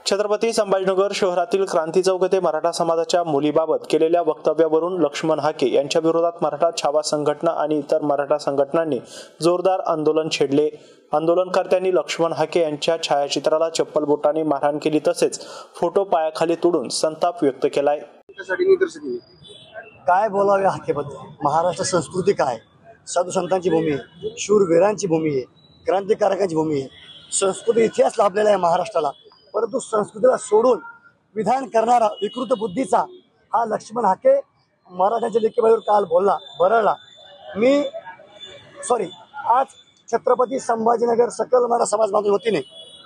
छत्रपती संभाजीनगर शहरातील क्रांती चौक येथे मराठा समाजाच्या मुलीबाबत केलेल्या वक्तव्यावरून लक्ष्मण हाके यांच्या विरोधात मराठा छावा संघटना आणि इतर मराठा संघटनांनी जोरदार आंदोलन छेडले। आंदोलनकर्त्यांनी लक्ष्मण हाके यांच्या छायाचित्राला चप्पल बोटाने मारहाण केली, तसेच फोटो पायाखाली तोडून संताप व्यक्त केलाय। काय बोलावे हाकेबद्दल? महाराष्ट्र संस्कृती काय? साधू संतांची भूमी आहे, शूरवीरांची भूमी आहे, क्रांतिकारकांची भूमी आहे, संस्कृती इतिहास लाभलेला आहे महाराष्ट्राला। परंतु संस्कृतीला सोडून विधान करणारा विकृत बुद्धीचा हा लक्ष्मण हाके मराठ्याच्या लेकीबाईवर काल बोलला, बरळला। आज छत्रपती संभाजीनगर सकल मराठा समाज बांधून वतीने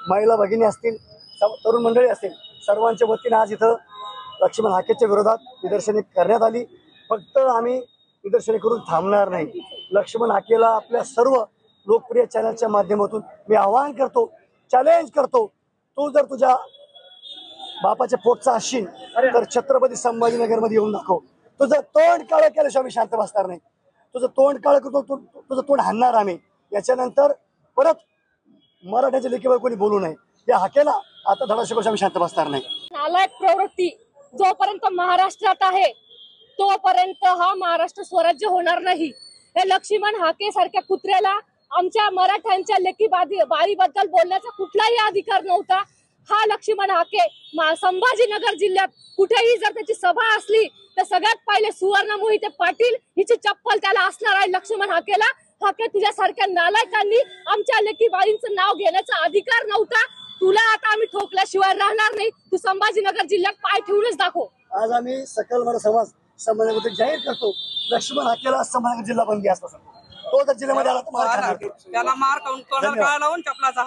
महिला भगिनी असतील, तरुण मंडळी असतील, सर्वांच्या वतीने आज इथं लक्ष्मण हाकेच्या विरोधात निदर्शने करण्यात आली। फक्त आम्ही निदर्शने करून थांबणार नाही। लक्ष्मण हाकेला आपल्या सर्व लोकप्रिय चॅनलच्या माध्यमातून मी आवाहन करतो, चॅलेंज करतो, तू जर तुझ्या बापाच्या पोटचा असशील तर छत्रपती संभाजीनगर मध्ये येऊन दाखव। तुझं तोंड काळं केल्याशिवाय आम्ही शांत बसणार नाही। तुझं तोंड काळं करतो, तुझं तोंड हाणणार आम्ही। याच्यानंतर परत मराठ्याच्या लेकीवर कोणी बोलू नये। या हाकेला आता धडा शिकवल्याशिवाय आम्ही शांत बसणार नाही। नालायक प्रवृत्ती जोपर्यंत महाराष्ट्रात आहे तोपर्यंत हा महाराष्ट्र स्वराज्य होणार नाही। हे लक्ष्मण हाके सारख्या कुत्र्याला आमच्या मराठ्यांच्या लेकी बाळीबद्दल बोलण्याचा कुठलाही अधिकार नव्हता। हा लक्ष्मण हाके संभाजीनगर जिल्ह्यात कुठेही जर त्याची सभा असली तर सगळ्यात पहिले सुवर्ण मोहिते पाटील हिची चप्पल त्याला असणार आहे। लक्ष्मण हाकेला हाके तुझ्यासारख्या नालायकांनी आमच्या लेकी बाळींचं नाव घेण्याचा अधिकार नव्हता। तुला आता आम्ही ठोकल्याशिवाय राहणार नाही। तू संभाजीनगर जिल्ह्यात पाय ठेवूनच दाखव। आज आम्ही सकल मराठा समाज संभाजीनगर जाहीर करतो, लक्ष्मण हाकेला संभाजीनगर जिल्हा बंदी असतो। तो जर जिल्ह्यामध्ये आला तर त्याला मार काढून चपलाचा